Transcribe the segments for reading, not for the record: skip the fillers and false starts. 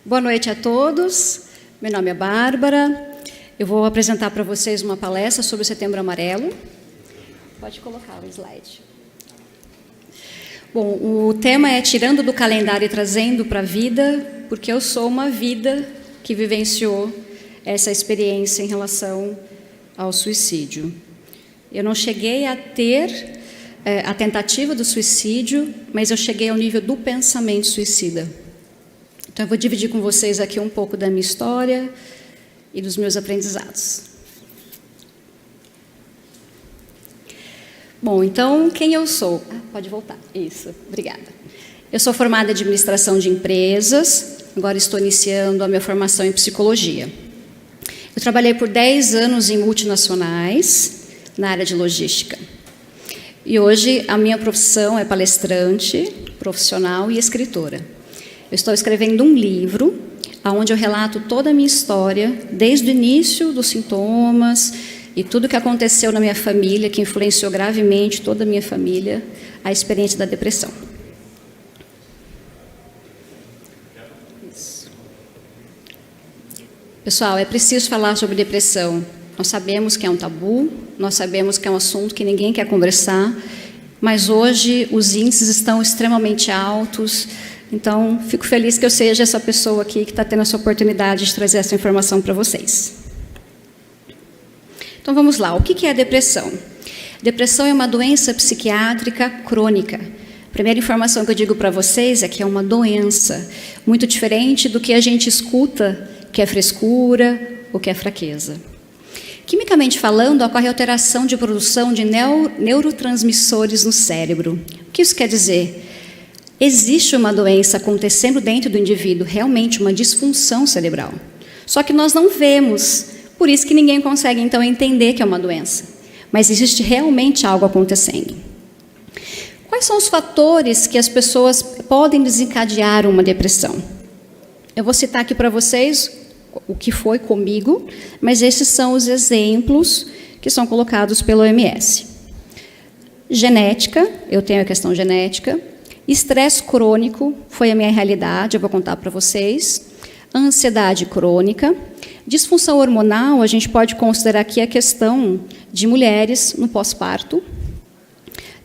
Boa noite a todos. Meu nome é Bárbara. Eu vou apresentar para vocês uma palestra sobre o Setembro Amarelo. Pode colocar o slide. Bom, o tema é Tirando do Calendário e Trazendo para a Vida, porque eu sou uma vida que vivenciou essa experiência em relação ao suicídio. Eu não cheguei a ter a tentativa do suicídio, mas eu cheguei ao nível do pensamento suicida. Então, eu vou dividir com vocês aqui um pouco da minha história e dos meus aprendizados. Bom, então, quem eu sou? Pode voltar. Isso, obrigada. Eu sou formada em administração de empresas, agora estou iniciando a minha formação em psicologia. Eu trabalhei por 10 anos em multinacionais, na área de logística. E hoje a minha profissão é palestrante, profissional e escritora. Eu estou escrevendo um livro onde eu relato toda a minha história, desde o início dos sintomas e tudo o que aconteceu na minha família, que influenciou gravemente toda a minha família, a experiência da depressão. Isso. Pessoal, é preciso falar sobre depressão. Nós sabemos que é um tabu, nós sabemos que é um assunto que ninguém quer conversar, mas hoje os índices estão extremamente altos. Então, fico feliz que eu seja essa pessoa aqui que está tendo essa oportunidade de trazer essa informação para vocês. Então, vamos lá. O que é a depressão? Depressão é uma doença psiquiátrica crônica. A primeira informação que eu digo para vocês é que é uma doença, muito diferente do que a gente escuta, que é frescura ou que é fraqueza. Quimicamente falando, ocorre alteração de produção de neurotransmissores no cérebro. O que isso quer dizer? Existe uma doença acontecendo dentro do indivíduo, realmente uma disfunção cerebral. Só que nós não vemos, por isso que ninguém consegue, então, entender que é uma doença. Mas existe realmente algo acontecendo. Quais são os fatores que as pessoas podem desencadear uma depressão? Eu vou citar aqui para vocês o que foi comigo, mas esses são os exemplos que são colocados pelo OMS. Genética, eu tenho a questão genética. Estresse crônico foi a minha realidade, eu vou contar para vocês. Ansiedade crônica. Disfunção hormonal, a gente pode considerar aqui a questão de mulheres no pós-parto.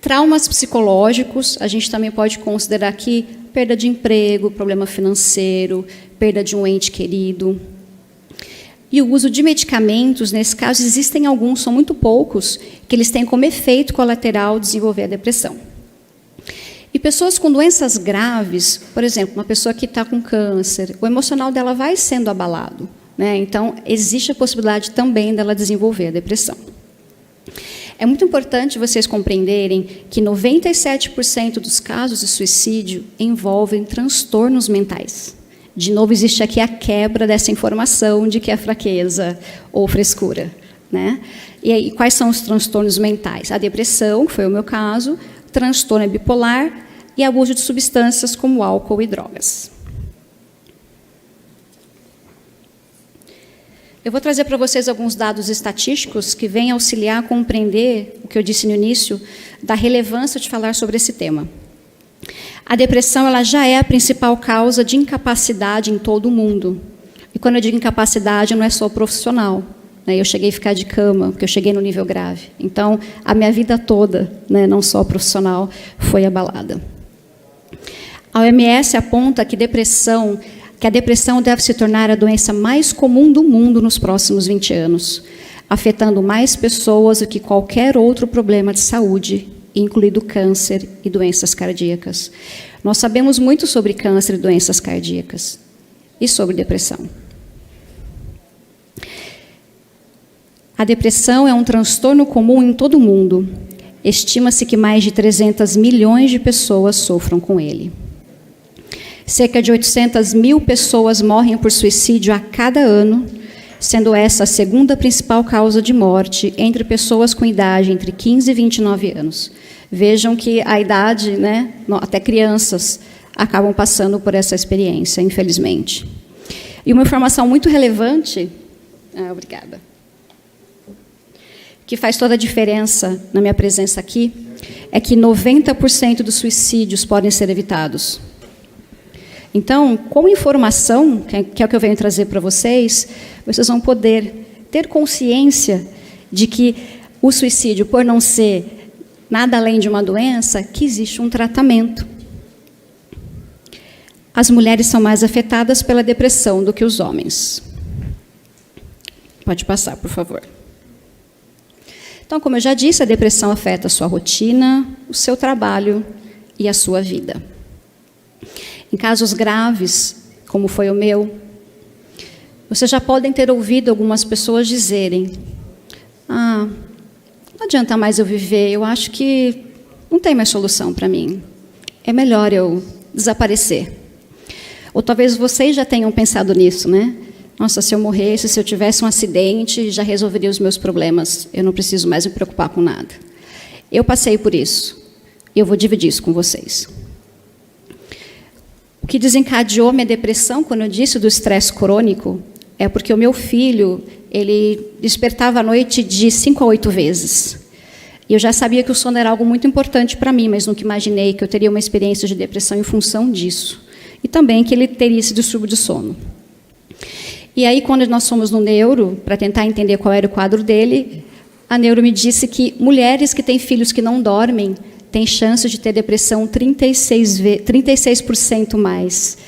Traumas psicológicos, a gente também pode considerar aqui perda de emprego, problema financeiro, perda de um ente querido. E o uso de medicamentos, nesse caso, existem alguns, são muito poucos, que eles têm como efeito colateral desenvolver a depressão. E pessoas com doenças graves, por exemplo, uma pessoa que está com câncer, o emocional dela vai sendo abalado, né? Então, existe a possibilidade também dela desenvolver a depressão. É muito importante vocês compreenderem que 97% dos casos de suicídio envolvem transtornos mentais. De novo, existe aqui a quebra dessa informação de que é fraqueza ou frescura, né? E aí, quais são os transtornos mentais? A depressão, que foi o meu caso, transtorno bipolar e abuso de substâncias como álcool e drogas. Eu vou trazer para vocês alguns dados estatísticos que vêm auxiliar a compreender o que eu disse no início, da relevância de falar sobre esse tema. A depressão ela já é a principal causa de incapacidade em todo o mundo. E quando eu digo incapacidade, não é só profissional. Eu cheguei a ficar de cama, porque eu cheguei no nível grave. Então, a minha vida toda, não só profissional, foi abalada. A OMS aponta que a depressão deve se tornar a doença mais comum do mundo nos próximos 20 anos, afetando mais pessoas do que qualquer outro problema de saúde, incluindo câncer e doenças cardíacas. Nós sabemos muito sobre câncer e doenças cardíacas e sobre depressão. A depressão é um transtorno comum em todo o mundo. Estima-se que mais de 300 milhões de pessoas sofram com ele. Cerca de 800 mil pessoas morrem por suicídio a cada ano, sendo essa a segunda principal causa de morte entre pessoas com idade entre 15 e 29 anos. Vejam que a idade, até crianças, acabam passando por essa experiência, infelizmente. E uma informação muito relevante, obrigada, que faz toda a diferença na minha presença aqui, é que 90% dos suicídios podem ser evitados. Então, com informação, que é o que eu venho trazer para vocês, vocês vão poder ter consciência de que o suicídio, por não ser nada além de uma doença, que existe um tratamento. As mulheres são mais afetadas pela depressão do que os homens. Pode passar, por favor. Então, como eu já disse, a depressão afeta a sua rotina, o seu trabalho e a sua vida. Em casos graves, como foi o meu, vocês já podem ter ouvido algumas pessoas dizerem: não adianta mais eu viver, eu acho que não tem mais solução para mim. É melhor eu desaparecer. Ou talvez vocês já tenham pensado nisso, né? Nossa, se eu morresse, se eu tivesse um acidente, já resolveria os meus problemas. Eu não preciso mais me preocupar com nada. Eu passei por isso. E eu vou dividir isso com vocês. O que desencadeou minha depressão, quando eu disse do estresse crônico, é porque o meu filho, ele despertava à noite de 5 a 8 vezes. E eu já sabia que o sono era algo muito importante para mim, mas nunca imaginei que eu teria uma experiência de depressão em função disso. E também que ele teria esse distúrbio de sono. E aí, quando nós fomos no neuro, para tentar entender qual era o quadro dele, a neuro me disse que mulheres que têm filhos que não dormem têm chance de ter depressão 36% mais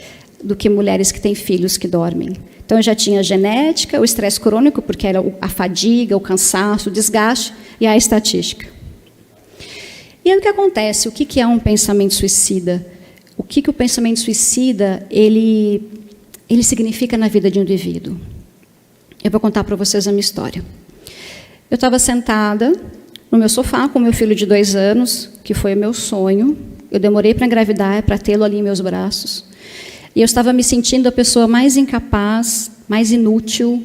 do que mulheres que têm filhos que dormem. Então, eu já tinha a genética, o estresse crônico, porque era a fadiga, o cansaço, o desgaste, e a estatística. E aí, o que acontece? O que é um pensamento suicida? O que o pensamento suicida ele significa na vida de um indivíduo? Eu vou contar para vocês a minha história. Eu estava sentada no meu sofá com meu filho de 2 anos, que foi o meu sonho. Eu demorei para engravidar, para tê-lo ali em meus braços. E eu estava me sentindo a pessoa mais incapaz, mais inútil,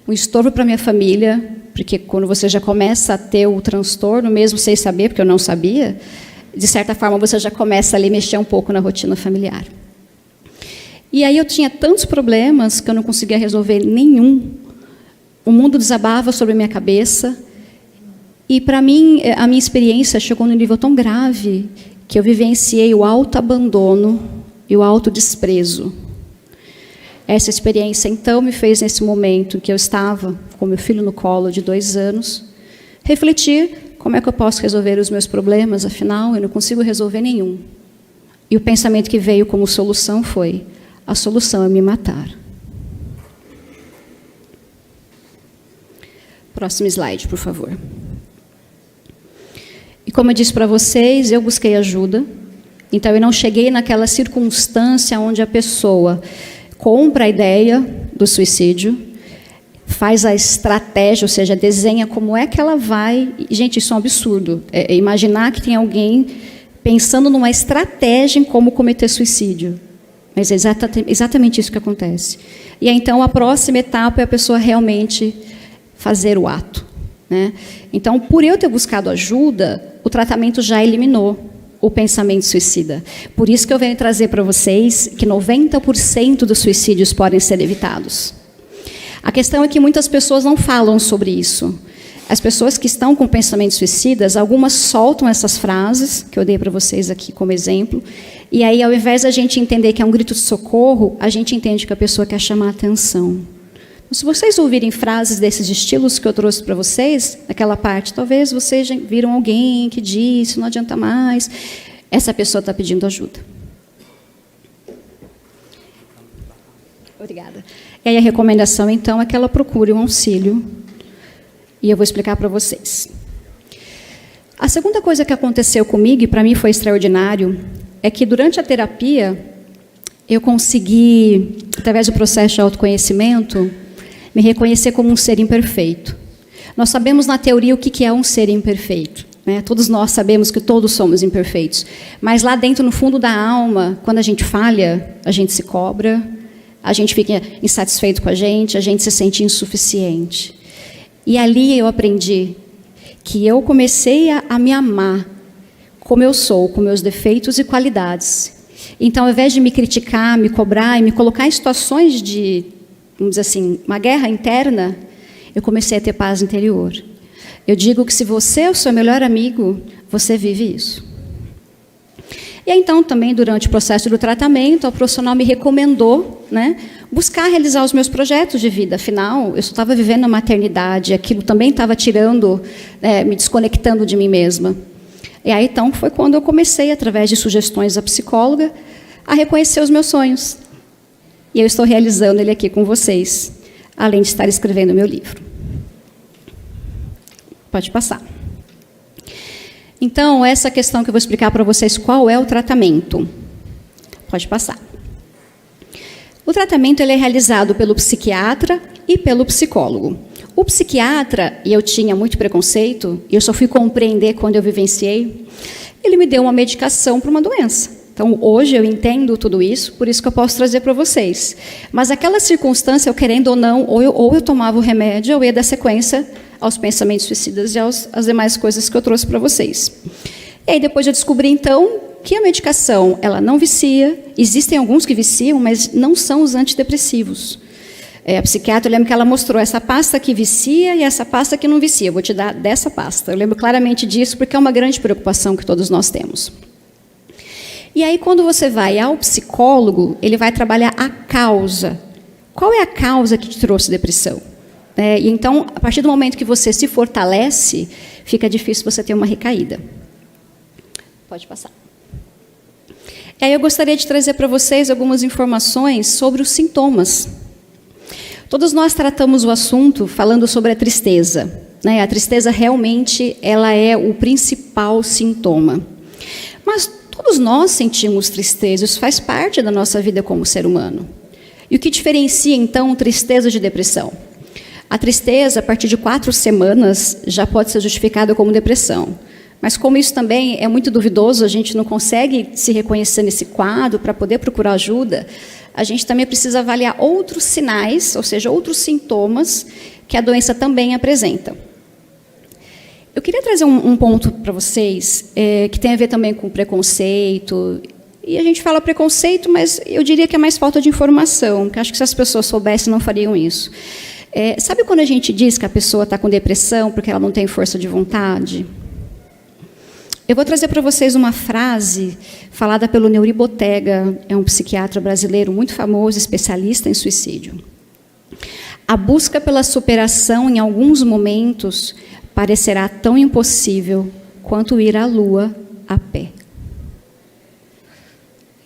um estorvo para minha família, porque quando você já começa a ter o transtorno, mesmo sem saber, porque eu não sabia, de certa forma você já começa ali a mexer um pouco na rotina familiar. E aí eu tinha tantos problemas que eu não conseguia resolver nenhum. O mundo desabava sobre a minha cabeça. E, para mim, a minha experiência chegou num nível tão grave que eu vivenciei o autoabandono e o autodesprezo. Essa experiência, então, me fez, nesse momento em que eu estava com meu filho no colo de 2 anos, refletir como é que eu posso resolver os meus problemas, afinal, eu não consigo resolver nenhum. E o pensamento que veio como solução foi: a solução é me matar. Próximo slide, por favor. E como eu disse para vocês, eu busquei ajuda. Então, eu não cheguei naquela circunstância onde a pessoa compra a ideia do suicídio, faz a estratégia, ou seja, desenha como é que ela vai... Gente, isso é um absurdo. Imaginar que tem alguém pensando numa estratégia em como cometer suicídio. Mas é exatamente isso que acontece. E aí, então, a próxima etapa é a pessoa realmente fazer o ato, né? Então, por eu ter buscado ajuda, o tratamento já eliminou o pensamento suicida. Por isso que eu venho trazer para vocês que 90% dos suicídios podem ser evitados. A questão é que muitas pessoas não falam sobre isso. As pessoas que estão com pensamentos suicidas, algumas soltam essas frases, que eu dei para vocês aqui como exemplo, e aí, ao invés da gente entender que é um grito de socorro, a gente entende que a pessoa quer chamar a atenção. Se vocês ouvirem frases desses estilos que eu trouxe para vocês, naquela parte, talvez vocês já viram alguém que disse, não adianta mais, essa pessoa está pedindo ajuda. Obrigada. E aí a recomendação, então, é que ela procure um auxílio, e eu vou explicar para vocês. A segunda coisa que aconteceu comigo, e para mim foi extraordinário, é que durante a terapia, eu consegui, através do processo de autoconhecimento, me reconhecer como um ser imperfeito. Nós sabemos na teoria o que é um ser imperfeito, né? Todos nós sabemos que todos somos imperfeitos. Mas lá dentro, no fundo da alma, quando a gente falha, a gente se cobra, a gente fica insatisfeito com a gente se sente insuficiente. E ali eu aprendi que eu comecei a me amar como eu sou, com meus defeitos e qualidades. Então, ao invés de me criticar, me cobrar e me colocar em situações de, vamos dizer assim, uma guerra interna, eu comecei a ter paz interior. Eu digo que se você é o seu melhor amigo, você vive isso. E aí, então, também, durante o processo do tratamento, a profissional me recomendou, né, buscar realizar os meus projetos de vida. Afinal, eu estava vivendo a maternidade, aquilo também estava tirando, me desconectando de mim mesma. E aí, então, foi quando eu comecei, através de sugestões da psicóloga, a reconhecer os meus sonhos. E eu estou realizando ele aqui com vocês, além de estar escrevendo o meu livro. Pode passar. Então, essa questão que eu vou explicar para vocês, qual é o tratamento. Pode passar. O tratamento ele é realizado pelo psiquiatra e pelo psicólogo. O psiquiatra, e eu tinha muito preconceito, e eu só fui compreender quando eu vivenciei, ele me deu uma medicação para uma doença. Então, hoje eu entendo tudo isso, por isso que eu posso trazer para vocês. Mas aquela circunstância, eu querendo ou não, ou eu tomava o remédio, ou ia dar sequência aos pensamentos suicidas e às demais coisas que eu trouxe para vocês. E aí depois eu descobri, então, que a medicação, ela não vicia, existem alguns que viciam, mas não são os antidepressivos. A psiquiatra, eu lembro que ela mostrou essa pasta que vicia e essa pasta que não vicia. Eu vou te dar dessa pasta. Eu lembro claramente disso, porque é uma grande preocupação que todos nós temos. E aí, quando você vai ao psicólogo, ele vai trabalhar a causa. Qual é a causa que te trouxe depressão? E então, a partir do momento que você se fortalece, fica difícil você ter uma recaída. Pode passar. E aí eu gostaria de trazer para vocês algumas informações sobre os sintomas. Todos nós tratamos o assunto falando sobre a tristeza. A tristeza realmente ela é o principal sintoma. Mas todos nós sentimos tristeza, isso faz parte da nossa vida como ser humano. E o que diferencia, então, tristeza de depressão? A tristeza, a partir de 4 semanas, já pode ser justificada como depressão. Mas como isso também é muito duvidoso, a gente não consegue se reconhecer nesse quadro para poder procurar ajuda, a gente também precisa avaliar outros sinais, ou seja, outros sintomas que a doença também apresenta. Eu queria trazer um ponto para vocês, que tem a ver também com preconceito. E a gente fala preconceito, mas eu diria que é mais falta de informação, que acho que se as pessoas soubessem, não fariam isso. Sabe quando a gente diz que a pessoa está com depressão porque ela não tem força de vontade? Eu vou trazer para vocês uma frase falada pelo Neuri Botega, é um psiquiatra brasileiro muito famoso, especialista em suicídio. A busca pela superação, em alguns momentos, parecerá tão impossível quanto ir à lua a pé.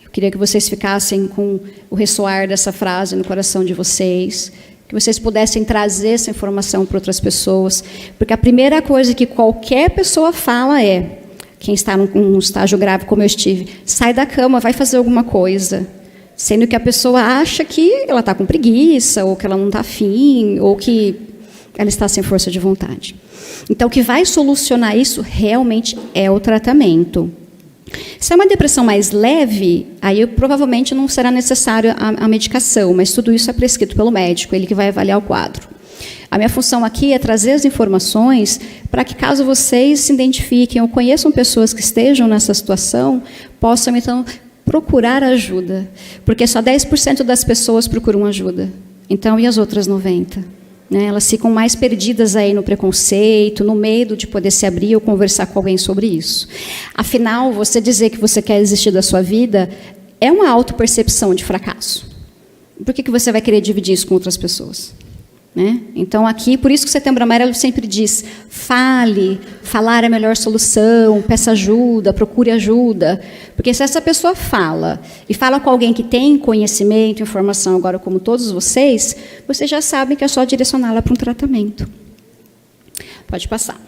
Eu queria que vocês ficassem com o ressoar dessa frase no coração de vocês, que vocês pudessem trazer essa informação para outras pessoas, porque a primeira coisa que qualquer pessoa fala é: quem está num estágio grave como eu estive, sai da cama, vai fazer alguma coisa. Sendo que a pessoa acha que ela está com preguiça, ou que ela não está afim, ou que ela está sem força de vontade. Então, o que vai solucionar isso realmente é o tratamento. Se é uma depressão mais leve, aí provavelmente não será necessário a medicação, mas tudo isso é prescrito pelo médico, ele que vai avaliar o quadro. A minha função aqui é trazer as informações para que, caso vocês se identifiquem ou conheçam pessoas que estejam nessa situação, possam, então, procurar ajuda. Porque só 10% das pessoas procuram ajuda. Então, e as outras 90%? Elas ficam mais perdidas aí no preconceito, no medo de poder se abrir ou conversar com alguém sobre isso. Afinal, você dizer que você quer desistir da sua vida é uma autopercepção de fracasso. Por que você vai querer dividir isso com outras pessoas? Então, aqui, por isso que o Setembro Amarelo sempre diz: fale, falar é a melhor solução, peça ajuda, procure ajuda. Porque se essa pessoa fala, e fala com alguém que tem conhecimento, informação, agora como todos vocês já sabem que é só direcioná-la para um tratamento. Pode passar.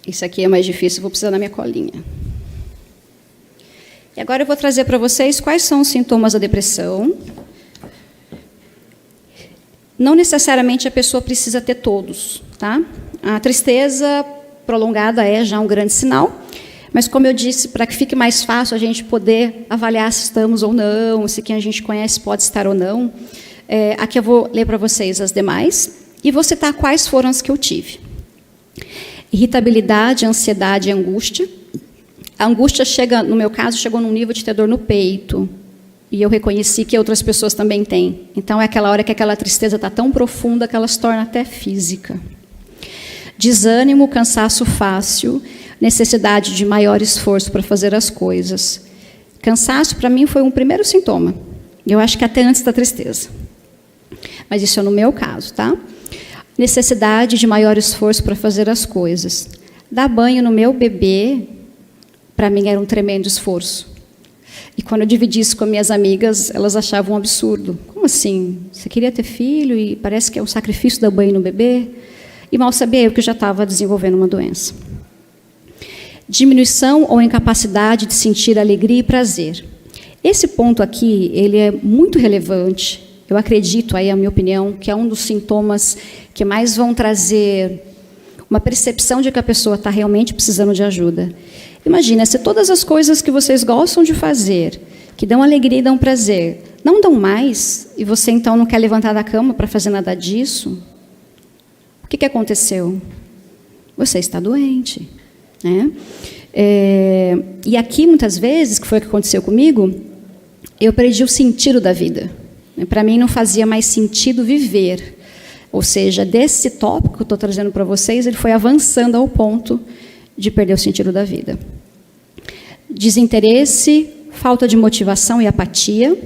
Isso aqui é mais difícil, vou precisar da minha colinha. E agora eu vou trazer para vocês quais são os sintomas da depressão. Não necessariamente a pessoa precisa ter todos, tá? A tristeza prolongada é já um grande sinal, mas, como eu disse, para que fique mais fácil a gente poder avaliar se estamos ou não, se quem a gente conhece pode estar ou não, aqui eu vou ler para vocês as demais e vou citar quais foram as que eu tive. Irritabilidade, ansiedade e angústia. A angústia chega, no meu caso, chegou num nível de ter dor no peito, e eu reconheci que outras pessoas também têm. Então, é aquela hora que aquela tristeza está tão profunda que ela se torna até física. Desânimo, cansaço fácil. necessidade de maior esforço para fazer as coisas. Cansaço, para mim, foi um primeiro sintoma. Eu acho que até antes da tristeza. Mas isso é no meu caso, tá? Necessidade de maior esforço para fazer as coisas. Dar banho no meu bebê, para mim, era um tremendo esforço. E quando eu dividi isso com minhas amigas, elas achavam um absurdo. Como assim? Você queria ter filho e parece que é um sacrifício dar banho no bebê? E mal sabia eu que eu já estava desenvolvendo uma doença. Diminuição ou incapacidade de sentir alegria e prazer. Esse ponto aqui, ele é muito relevante. Eu acredito, aí a minha opinião, que é um dos sintomas que mais vão trazer uma percepção de que a pessoa está realmente precisando de ajuda. Imagina, se todas as coisas que vocês gostam de fazer, que dão alegria e dão prazer, não dão mais, e você então não quer levantar da cama para fazer nada disso, o que aconteceu? Você está doente. Né? E aqui, muitas vezes, que foi o que aconteceu comigo, eu perdi o sentido da vida. Para mim, não fazia mais sentido viver. Ou seja, desse tópico que eu estou trazendo para vocês, ele foi avançando ao ponto de perder o sentido da vida. Desinteresse, falta de motivação e apatia,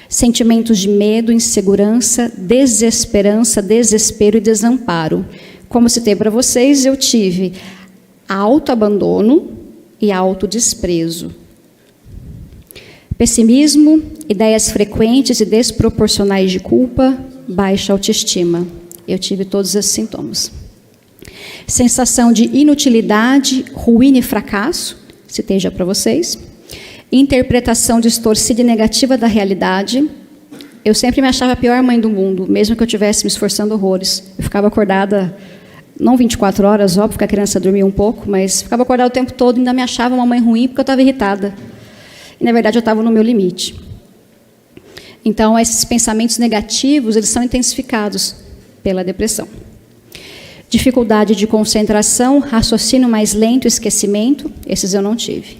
sentimentos de medo, insegurança, desesperança, desespero e desamparo. Como citei para vocês, eu tive autoabandono e autodesprezo. Pessimismo, ideias frequentes e desproporcionais de culpa, baixa autoestima. Eu tive todos esses sintomas. Sensação de inutilidade, ruína e fracasso, citei já para vocês. Interpretação distorcida e negativa da realidade. Eu sempre me achava a pior mãe do mundo, mesmo que eu estivesse me esforçando horrores. Eu ficava acordada, não 24 horas, óbvio que a criança dormia um pouco, mas ficava acordada o tempo todo e ainda me achava uma mãe ruim porque eu estava irritada. E, na verdade, eu estava no meu limite. Então, esses pensamentos negativos, eles são intensificados pela depressão. Dificuldade de concentração, raciocínio mais lento, esquecimento, esses eu não tive.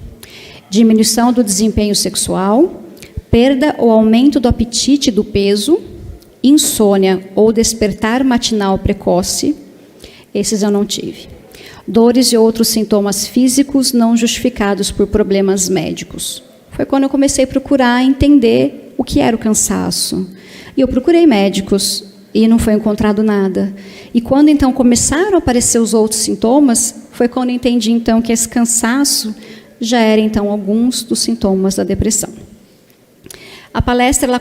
Diminuição do desempenho sexual, perda ou aumento do apetite e do peso, insônia ou despertar matinal precoce, esses eu não tive. Dores e outros sintomas físicos não justificados por problemas médicos. Foi quando eu comecei a procurar entender o que era o cansaço. E eu procurei médicos e não foi encontrado nada. E quando, então, começaram a aparecer os outros sintomas, foi quando eu entendi, então, que esse cansaço já era, então, alguns dos sintomas da depressão. A palestra,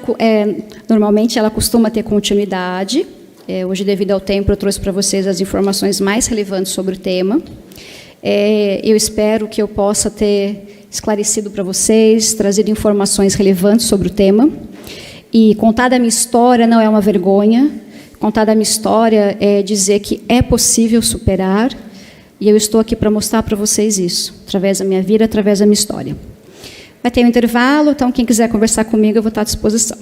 normalmente, ela costuma ter continuidade. Hoje, devido ao tempo, eu trouxe para vocês as informações mais relevantes sobre o tema. Eu espero que eu possa ter esclarecido para vocês, trazido informações relevantes sobre o tema. E contar da minha história não é uma vergonha. Contar da minha história é dizer que é possível superar. E eu estou aqui para mostrar para vocês isso, através da minha vida, através da minha história. Vai ter um intervalo, então quem quiser conversar comigo, eu vou estar à disposição.